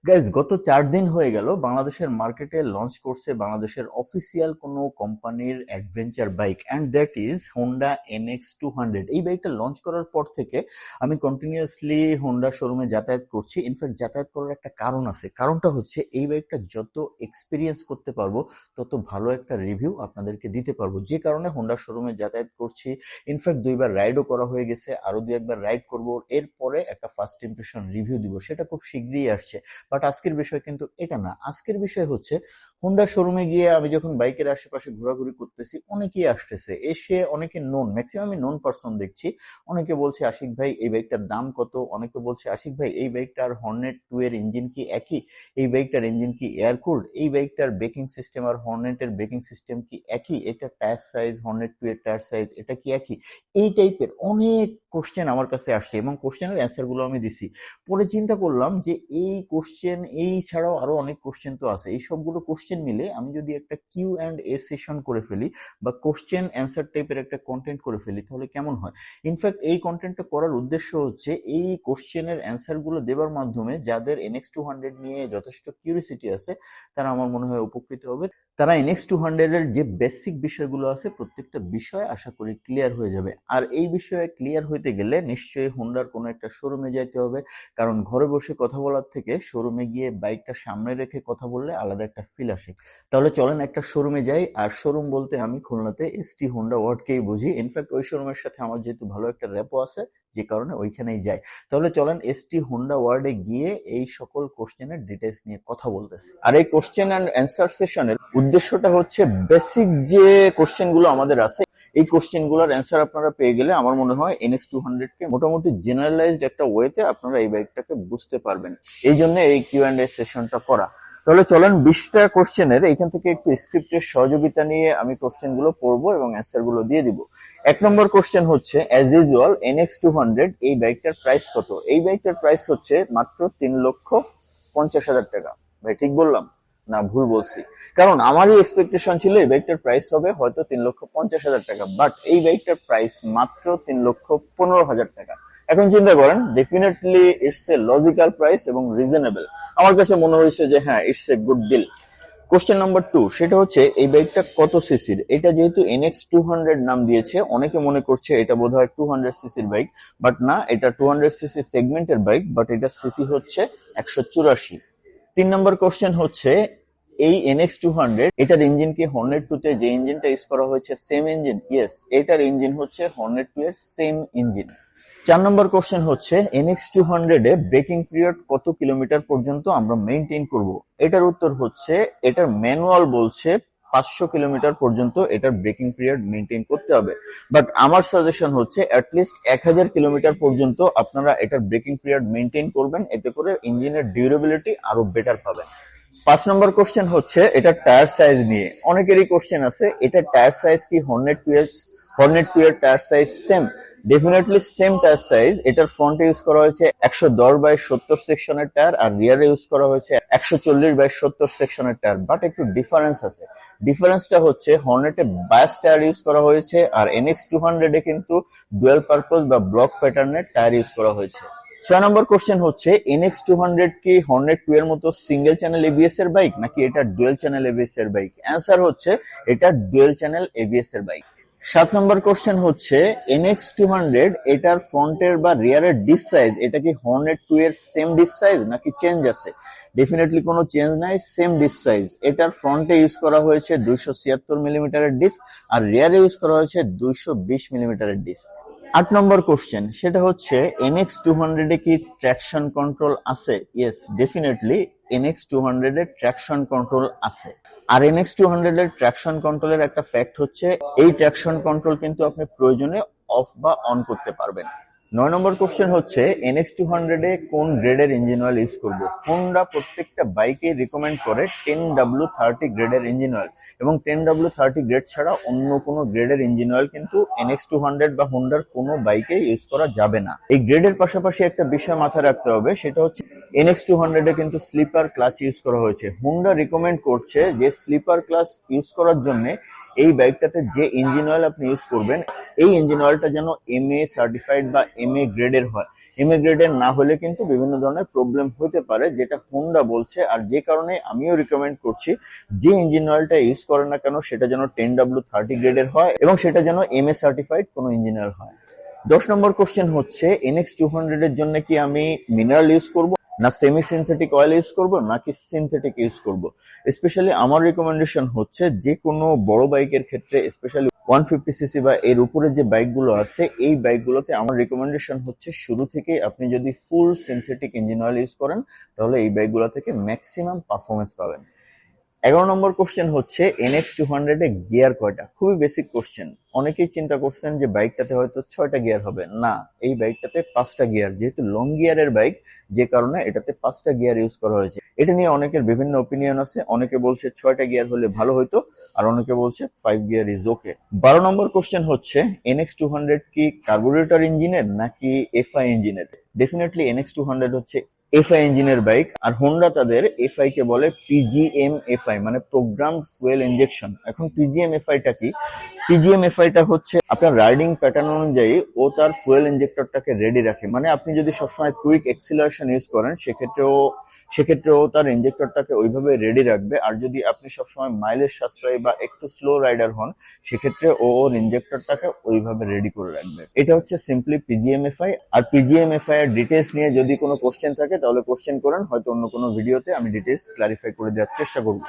Guys গত 4 দিন হয়ে গেল বাংলাদেশের মার্কেটে লঞ্চ করছে বাংলাদেশের অফিসিয়াল কোনো কোম্পানির adventure bike, and that is Honda NX200। এই বাইকটা লঞ্চ করার পর থেকে আমি কন্টিনিউয়াসলি হোন্ডা শোরুমে যাতায়াত করছি। ইনফ্যাক্ট যাতায়াত করার একটা কারণ আছে, কারণটা হচ্ছে এই বাইকটা যত এক্সপিরিয়েন্স করতে পারবো তত ভালো একটা রিভিউ আপনাদেরকে দিতে পারবো, যে কারণে হোন্ডা শোরুমে যাতায়াত করছি। ইনফ্যাক্ট 2বার রাইডও করা হয়ে গেছে, আরো 2-1বার রাইড করবো, এরপরে একটা ফার্স্ট ইমপ্রেশন রিভিউ দিব, সেটা খুব শীঘ্রই আসছে। বাট আজকের বিষয় কিন্তু এটা না। আজকের বিষয় হচ্ছে হোন্ডা শোরুমে গিয়ে আমি যখন বাইকের আশেপাশে ঘোরাঘুরি করতেছি, অনেকেই আসতেছে, এসে অনেকে ম্যাক্সিমামই নোন পারসন দেখছি। অনেকে বলছে আশিক ভাই এই বাইকটার দাম কত, অনেকে বলছে আশিক ভাই এই বাইকটার হর্নেট 2 এর ইঞ্জিন কি একই, এই বাইকটার ইঞ্জিন কি এয়ার কুলড, এই বাইকটার ব্রেকিং সিস্টেম আর হর্নেটের ব্রেকিং সিস্টেম কি একই, এটা টায়ার সাইজ, হর্নেট 2 এর টায়ার সাইজ এটা কি একই। এই টাইপের অনেক কোশ্চেন আমার কাছে আসছে এবং কোশ্চেনের অ্যান্সার গুলো আমি দিছি। পরে চিন্তা করলাম যে এই কোশ্চেন, এই ছাড়াও আরো অনেক কোশ্চেন তো আছে, এই সবগুলো কোশ্চেন মিলে আমি যদি একটা Q&A সেশন করে ফেলি বা কোশ্চেন অ্যান্সার টাইপের একটা কন্টেন্ট করে ফেলি তাহলে কেমন হয়। ইনফ্যাক্ট এই কন্টেন্টটা করার উদ্দেশ্য হচ্ছে এই কোশ্চেনের অ্যান্সার গুলো দেওয়ার মাধ্যমে যাদের NX200 নিয়ে যথেষ্ট কিউরিসিটি আছে তারা আমার মনে হয় উপকৃত হবে। তারা NX200 এর যে বেসিক বিষয়গুলো আছে প্রত্যেকটা বিষয় আশা করি ক্লিয়ার হয়ে যাবে। আর এই বিষয়ে ক্লিয়ার হইতে গেলে নিশ্চয়ই হোন্ডার কোনো একটা শোরুমে যাইতে হবে, কারণ ঘরে বসে কথা বলার থেকে শোরুমে গিয়ে বাইকটা সামনে রেখে কথা বললে আলাদা একটা ফিল আসে। তাহলে চলেন একটা শোরুমে যাই। আর শোরুম বলতে আমি খুলনাতে ST হোন্ডা ওয়ার্ডকেই বুঝি। ইনফ্যাক্ট ওই শোরুমের সাথে আমার যেহেতু ভালো একটা র্যাপো আছে, যে কারণে ওইখানেই যাই। তাহলে চলেন ST হোন্ডা ওয়ার্ডে গিয়ে এই সকল কোশ্চেনের ডিটেলস নিয়ে কথা বলতেছি। আর এই কোশ্চেন অ্যান্ড অ্যান্সার সেশনের উদ্দেশ্যটা হচ্ছে বেসিক যে কোশ্চেন গুলো আমাদের আছে এই কোশ্চেন গুলোর অ্যান্সার আপনারা পেয়ে গেলে আমার মনে হয় NX200 কে মোটামুটি জেনারেলাইজড একটা ওয়েতে আপনারা এই বাইকটাকে বুঝতে পারবেন। এই জন্য এই Q&A সেশনটা করা। তাহলে চলেন 20টা কোশ্চেনের এইখান থেকে একটু স্ক্রিপ্টের সহযোগিতা নিয়ে আমি কোশ্চেন গুলো পড়বো এবং অ্যান্সার গুলো দিয়ে দিব। 1 নম্বর কোশ্চেন হচ্ছে অ্যাজ ইউজুয়াল NX200 এই বাইকটার প্রাইস কত। এই বাইকটার প্রাইস হচ্ছে মাত্র 3,50,000 টাকা। ভাই ঠিক বললাম না ভুল বলছি? কারণ আমারই এক্সপেকটেশন ছিল এই বাইকটার প্রাইস হবে হয়তো 3,50,000 টাকা, বাট এই বাইকটার প্রাইস মাত্র 3,15,000 টাকা। এখন চিন্তা করেন, definitely it's a logical price এবং রিজনেবল। আমার কাছে মনে হয়েছে যে হ্যাঁ, it's a good deal. Question number 2, সেটা হচ্ছে এই বাইকটা কত সিসির। এটা যেহেতু NX200 নাম দিয়েছে, অনেকে মনে করছে এটা বোধহয় 200 সিসির বাইক, বাট না, এটা 200 সিসি সেগমেন্টের বাইক, বাট এটা সিসি হচ্ছে 184। 3 নম্বর কোশ্চেন হচ্ছে এই NX200 এটার ইঞ্জিন কি হর্নেট 2 তে যে ইঞ্জিনটা ইউজ করা হয়েছে সেম ইঞ্জিন? ইয়েস, এটার ইঞ্জিন হচ্ছে হর্নেট 2 এর সেম ইঞ্জিন। 4 নম্বর কোশ্চেন হচ্ছে NX200 এ ব্রেকিং পিরিয়ড কত কিলোমিটার পর্যন্ত আমরা মেইনটেইন করব। এটার উত্তর হচ্ছে এটার ম্যানুয়াল বলছে 500 কিলোমিটার পর্যন্ত এটার ব্রেকিং পিরিয়ড মেইনটেইন করতে হবে, বাট আমার সাজেশন হচ্ছে অ্যাটলিস্ট 1000 কিলোমিটার পর্যন্ত আপনারা এটার ব্রেকিং পিরিয়ড মেইনটেইন করবেন, এতে করে ইঞ্জিনের ডিউরেবিলিটি আরো বেটার পাবেন। 5 নম্বর কোশ্চেন হচ্ছে এটা টায়ার সাইজ নিয়ে। অনেকেরই কোশ্চেন আছে, এটা টায়ার সাইজ কি হর্নেট 2 এর tyre size same? Definitely same tyre size. এটার ফ্রন্টে ইউজ করা হয়েছে 110/70 সেকশনের টায়ার, আর রিয়ারে ইউজ করা হয়েছে 140/70 সেকশনের টায়ার, বাট একটু ডিফারেন্স আছে। ডিফারেন্সটা হচ্ছে হর্নেটে বায়াস টায়ার ইউজ করা হয়েছে, আর NX200 এ কিন্তু ডুয়াল পারপোজ বা ব্লক প্যাটার্নের টায়ার ইউজ করা হয়েছে। 6 নম্বর কোশ্চেন হচ্ছে NX200 কি হর্নেট 2 এর মতো সিঙ্গেল চ্যানেল ABS এর বাইক নাকি এটা ডুয়েল চ্যানেল ABS এর বাইক? অ্যান্সার হচ্ছে এটা ডুয়েল চ্যানেল ABS এর বাইক। 7 নম্বর কোশ্চেন হচ্ছে NX200 এটার ফ্রন্টের বা রিয়ারের ডিস্ক সাইজ এটা কি হর্নেট 2 এর সেম ডিস্ক সাইজ নাকি চেঞ্জ আছে? ডেফিনেটলি কোনো চেঞ্জ নাই, সেম ডিস্ক সাইজ। এটার ফ্রন্টে ইউজ করা হয়েছে 276 মিলিমিটারের ডিস্ক, আর রিয়ারে ইউজ করা হয়েছে 220 মিলিমিটারের ডিস্ক। 8 নম্বর কোশ্চেন, সেটা হচ্ছে NX200 এ কি ট্র্যাকশন কন্ট্রোল আছে? ইয়েস, ডেফিনেটলি NX200 এর ট্র্যাকশন কন্ট্রোল আছে। আর NX200 এর ট্র্যাকশন কন্ট্রোলের একটা ফ্যাক্ট হচ্ছে এই ট্র্যাকশন কন্ট্রোল কিন্তু আপনি প্রয়োজনে অফ বা অন করতে পারবেন। 9 নম্বর কোশ্চেন হচ্ছে NX200 এ কোন গ্রেডের ইঞ্জিন অয়েল ইউজ করব। হোন্ডা প্রত্যেকটা বাইকে রিকমেন্ড করে 10W30 গ্রেডের ইঞ্জিন অয়েল, এবং 10W30 গ্রেড ছাড়া অন্য কোনো গ্রেডের ইঞ্জিন অয়েল কিন্তু NX200 বা হোন্ডার কোনো বাইকে ইউজ করা যাবে না। এই গ্রেডের পাশাপাশি একটা বিষয় মাথায় রাখতে হবে, সেটা হচ্ছে NX200 এ কিন্তু স্লিপার ক্লাচ ইউজ করা হয়েছে। হোন্ডা রিকমেন্ড করছে যে স্লিপার ক্লাচ ইউজ করার জন্য এই বাইকটাতে যে ইঞ্জিন অয়েল আপনি ইউজ করবেন এই ইঞ্জিন অয়েলটা যেন MA সার্টিফাইড বা MA গ্রেডের হয়। ইমিগ্রেটেড না হলে কিন্তু বিভিন্ন ধরনের প্রবলেম হতে পারে, যেটা হোন্ডা বলছে। আর যে কারণে আমিও রিকমেন্ড করছি যে ইঞ্জিন অয়েলটা ইউজ করে না কেন সেটা যেন 10W30 গ্রেডের হয় এবং সেটা যেন MA সার্টিফাইড কোনো ইঞ্জিন অয়েল হয়। 10 নম্বর কোশ্চেন হচ্ছে NX200 এর জন্য কি আমি মিনারেল ইউজ করব, না সেমি সিনথেটিক অয়েল ইউজ করব, নাকি সিনথেটিক ইউজ করব? স্পেশালি আমার রিকমেন্ডেশন হচ্ছে যে কোনো বড় বাইকের ক্ষেত্রে, স্পেশালি 150cc বা এর উপরে যে বাইকগুলো আছে এই বাইকগুলোতে আমার রিকমেন্ডেশন হচ্ছে শুরু থেকে আপনি যদি ফুল সিনথেটিক ইঞ্জিন অয়েল ইউজ করেন তাহলে এই বাইকগুলো থেকে ম্যাক্সিমাম পারফরমেন্স পাবেন। 11 নম্বর কোশ্চেন হচ্ছে NX200 এ গিয়ার কয়টা? খুবই বেসিক কোশ্চেন। অনেকেই চিন্তা করছেন যে বাইকটাতে হয়তো 6টা গিয়ার হবে। না, এই বাইকটাতে 5টা গিয়ার, যেহেতু লং গিয়ারের বাইক যে কারণে এটাতে 5টা গিয়ার ইউজ করা হয়েছে। এটা নিয়ে অনেকের বিভিন্ন ওপিনিয়ন আছে, অনেকে বলছে 6টা গিয়ার হলে ভালো হতো, আর অনেকে বলছে 5 gear is okay. 12 number question হচ্ছে NX200 কি কার্বোরেটর ইঞ্জিনের নাকি এফআই ইঞ্জিনের? ডেফিনেটলি NX200 হচ্ছে এফআই ইঞ্জিনের বাইক, আর হোন্ডা তাদের এফআই কে বলে PGM-FI, মানে প্রোগ্রাম ফুয়েল ইনজেকশন। এখন PGM-FI-টা কি? PGM-FI-টা হচ্ছে আপনার রাইডিং প্যাটার্ন অনুযায়ী ও তার ফুয়েল ইনজেক্টরটাকে রেডি রাখে। মানে আপনি যদি সবসময় কুইক এক্সিলারেশন ইউজ করেন সেক্ষেত্রেও তার ইনজেক্টরটাকে ওইভাবে রেডি রাখবে। আর যদি আপনি সবসময় মাইলেজ সাশ্রয়ী বা একটু স্লো রাইডার হন সেক্ষেত্রে ওর ইনজেক্টরটাকে ওইভাবে রেডি করে রাখবে। এটা হচ্ছে সিম্পলি PGM-FI। আর PGM-FI এর ডিটেলস নিয়ে যদি কোনো কোশ্চেন থাকে তাহলে কোশ্চেন করেন, হয়তো অন্য কোনো ভিডিওতে আমি ডিটেলস ক্লারিফাই করে দেওয়ার চেষ্টা করব।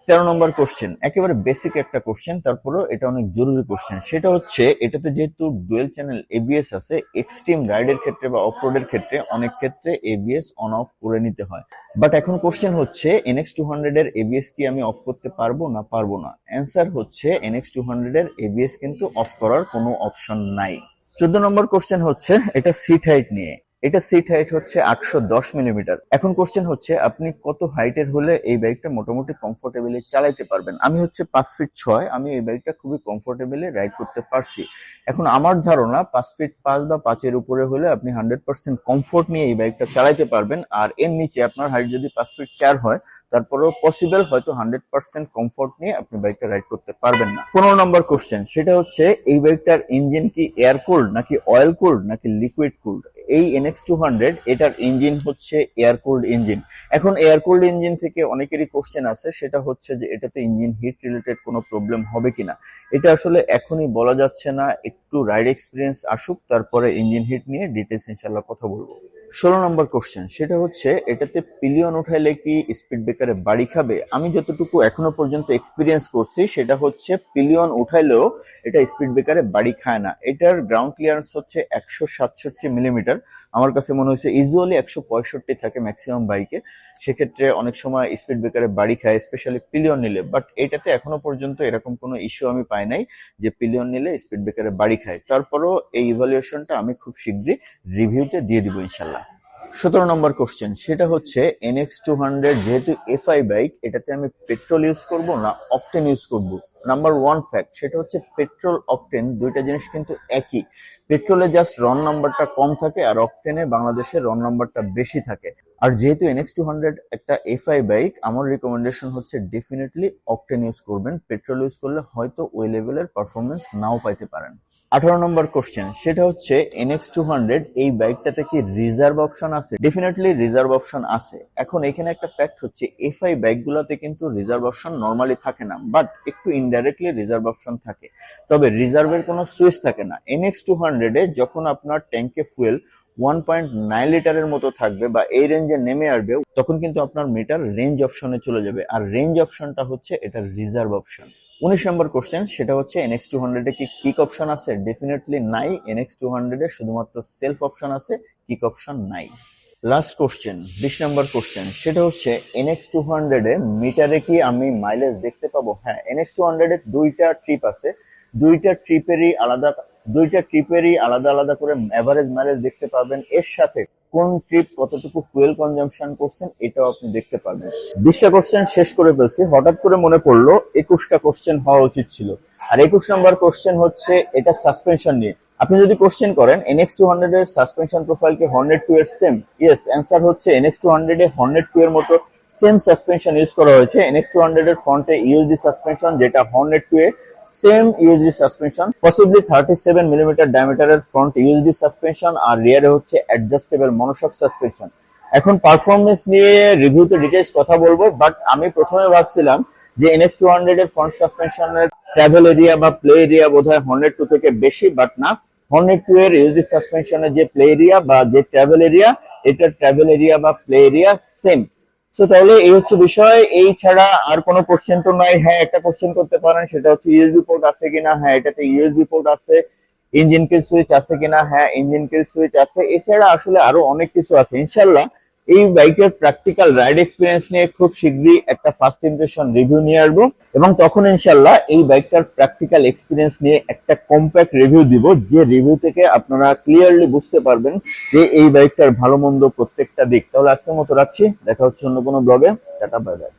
13 নম্বর কোশ্চেন, একেবারে বেসিক একটা কোশ্চেন, তারপরেও এটা অনেক জরুরি কোশ্চেন। সেটা হচ্ছে এটাতে যেহেতু ডুয়েল চ্যানেল ABS আছে, এক্সট্রিম রাইডের ক্ষেত্রে বা অফরোডের ক্ষেত্রে অনেক ক্ষেত্রে ABS অন অফ করে নিতে হয়। বাট এখন কোশ্চেন হচ্ছে NX200 এর ABS কি আমি অফ করতে পারবো না পারবো না? অ্যান্সার হচ্ছে NX200 এর ABS কিন্তু অফ করার কোনো অপশন নাই। 14 নম্বর কোশ্চেন হচ্ছে এটা সিট হাইট নিয়ে। এটা সিট হাইট হচ্ছে 810 মিলিমিটার। এখন কোশ্চেন হচ্ছে আপনি কত হাইটের হলে এই বাইকটা মোটামুটি কমফোর্টেবলি চালাইতে পারবেন? আমি হচ্ছে 5 ফিট 6, আমি এই বাইকটা খুবই কমফোর্টেবলি রাইড করতে পারছি। এখন আমার ধারণা 5 ফিট 5 বা 5-এর উপরে হলে আপনি 100% কমফোর্ট নিয়ে এই বাইকটা চালাইতে পারবেন। আর এর নিচে আপনার হাইট যদি 5 ফিট 4 হয় তারপরেও পসিবল হয়তো 100% কমফোর্ট নিয়ে আপনি বাইকটা রাইড করতে পারবেন না। 15 নম্বর কোশ্চেন, সেটা হচ্ছে এই বাইকটার ইঞ্জিন কি এয়ার কুলড নাকি অয়েল কুলড নাকি লিকুইড কুলড? এই NX200 এটার ইঞ্জিন হচ্ছে এয়ার কুলড ইঞ্জিন। এখন এয়ার কুলড ইঞ্জিন থেকে অনেকেরই কোশ্চেন আছে, সেটা হচ্ছে যে এটাতে ইঞ্জিন হিট রিলেটেড কোনো প্রবলেম হবে কিনা। এটা আসলে এখনই বলা যাচ্ছে না, একটু রাইড এক্সপিরিয়েন্স আসুক তারপরে ইঞ্জিন হিট নিয়ে ডিটেলস ইনশাল্লাহ কথা বলবো। 16 নম্বর কোশ্চেন, সেটা হচ্ছে এটাতে পিলিয়ন উঠাইলে কি স্পিড ব্রেকারে বাড়ি খাবে? আমি যতটুকু এখনো পর্যন্ত এক্সপিরিয়েন্স করছি সেটা হচ্ছে পিলিয়ন উঠাইলেও এটা স্পিড ব্রেকারে বাড়ি খায় না। এটার গ্রাউন্ড ক্লিয়ারেন্স হচ্ছে 167 মিলিমিটার। আমার কাছে মনে হয়েছে ইউজুয়ালি 165 থাকে ম্যাক্সিমাম বাইকে, সেক্ষেত্রে অনেক সময় স্পিড ব্রেকারে বাড়ি খায়, স্পেশালি পিলিয়ন নিলে। বাট এটাতে এখনো পর্যন্ত এরকম কোনো ইস্যু আমি পাই নাই যে পিলিয়ন নিলে স্পিড ব্রেকারে বাড়ি খায়। তারপরও এই ইভ্যালুয়েশনটা আমি খুব শীঘ্রই রিভিউতে দিয়ে দিব ইনশাল্লাহ। 17 নম্বর কোশ্চেন, সেটা হচ্ছে NX200 যেহেতু এফআই বাইক, এটাতে আমি পেট্রোল ইউজ করব না অকটেন ইউজ করব? নাম্বার 1 ফ্যাক্ট, সেটা হচ্ছে পেট্রোল অকটেন দুইটা জিনিস কিন্তু একই। পেট্রোলে জাস্ট রন নাম্বারটা কম থাকে আর অকটেনে বাংলাদেশের রন নাম্বারটা বেশি থাকে। আর যেহেতু NX200 একটা এফআই বাইক, আমার রিকমেন্ডেশন হচ্ছে ডেফিনেটলি অকটেন ইউজ করবেন। পেট্রোল ইউজ করলে হয়তো ওই লেভেলের পারফরমেন্স নাও পাইতে পারেন। 18 নম্বর কোশ্চেন, সেটা হচ্ছে NX200 এই বাইকটাতে কি রিজার্ভ অপশন আছে? ডেফিনেটলি রিজার্ভ অপশন আছে। এখন এখানে একটা ফ্যাক্ট হচ্ছে এফআই বাইকগুলোতে কিন্তু রিজার্ভ অপশন নরমালি থাকে না, বাট একটু ইনডাইরেক্টলি রিজার্ভ অপশন থাকে, তবে রিজার্ভের কোনো সুইচ থাকে না। NX200 এ যখন আপনার ট্যাঙ্কে ফুয়েল 1.9 লিটারের মতো থাকবে বা এই রেঞ্জে নেমে আসবে তখন কিন্তু আপনার মিটার রেঞ্জ অপশনে চলে যাবে, আর রেঞ্জ অপশনটা হচ্ছে এটা রিজার্ভ অপশন। 19 নম্বর কোশ্চেন, সেটা হচ্ছে NX200 এ কি কিক অপশন আছে? ডেফিনেটলি নাই। NX200 এ শুধুমাত্র সেলফ অপশন আছে, কিক অপশন নাই। লাস্ট কোশ্চেন, 20 নম্বর কোশ্চেন, সেটা হচ্ছে NX200 এ মিটারে কি আমি মাইলেজ দেখতে পাবো? হ্যাঁ, NX200 এর দুইটা ট্রিপ আছে, দুইটা ট্রিপেরই আলাদা আলাদা করে এভারেজ মাইলেজ দেখতে পাবেন। এর সাথে কোন ট্রিপ কতটুকু ফুয়েল কনজাম্পশন করছেন এটাও আপনি দেখতে পাবেন। 20টা কোশ্চেন শেষ করে ফেলছি, হঠাৎ করে মনে পড়লো 21টা কোশ্চেন হওয়া উচিত ছিল। আর 21 নম্বর কোশ্চেন হচ্ছে এটা সাসপেনশন নিয়ে। আপনি যদি কোশ্চেন করেন NX200 এর সাসপেনশন প্রোফাইল কি হর্নেট 2 এর সেম? ইয়েস, অ্যান্সার হচ্ছে NX200 এ হর্নেট 2 এর মতো সেম সাসপেনশন ইউজ করা হয়েছে। NX200 এর ফ্রন্টে ইউএসডি সাসপেনশন, যেটা হর্নেট 2 এ same USD suspension, possibly 37 millimetre ডায়ামিটারের ফ্রন্ট ইউএসডি সাসপেনশন, আর রিয়ারে হচ্ছে অ্যাডজাস্টেবল মনোশক সাসপেনশন। এখন পারফরমেন্স নিয়ে রিভিউতে ডিটেইলস কথা বলবো, বাট আমি প্রথমে ভাবছিলাম যে NX200 এর ফ্রন্ট সাসপেনশনের ট্রাভেল এরিয়া বা প্লে এরিয়া বোধহয় হর্নেট 2 থেকে বেশি, বাট না, হর্নেট 2 এর ইউএসডি সাসপেনশনের যে প্লে এরিয়া বা যে ট্রাভেল এরিয়া, এটার ট্রাভেল এরিয়া বা প্লে এরিয়া সেম। সো তাহলে এই হচ্ছে বিষয়, এই ছাড়া আর কোনো কোশ্চেন তো নাই। হ্যাঁ, একটা কোশ্চেন করতে পারেন, সেটা হচ্ছে ইউএসবি পোর্ট আছে কিনা। হ্যাঁ, এটাতে ইউএসবি পোর্ট আছে। ইঞ্জিন কিল সুইচ আছে কিনা? হ্যাঁ, ইঞ্জিন কিল সুইচ আছে। এছাড়া আসলে আরো অনেক কিছু আছে। ইনশাল্লাহ এই বাইকের প্র্যাকটিক্যাল রাইড এক্সপিরিয়েন্স নিয়ে খুব শীঘ্রই একটা ফার্স্ট ইমপ্রেশন রিভিউ নিয়ে আসবো, এবং তখন ইনশাল্লাহ এই বাইকটার প্র্যাকটিক্যাল এক্সপিরিয়েন্স নিয়ে একটা কম্প্যাক্ট রিভিউ দিব, যে রিভিউ থেকে আপনারা ক্লিয়ারলি বুঝতে পারবেন যে এই বাইকটার ভালো মন্দ প্রত্যেকটা দিক। তাহলে আজকের মতো রাখছি, দেখা হচ্ছে অন্য কোনো ব্লগে। Tata, bye bye.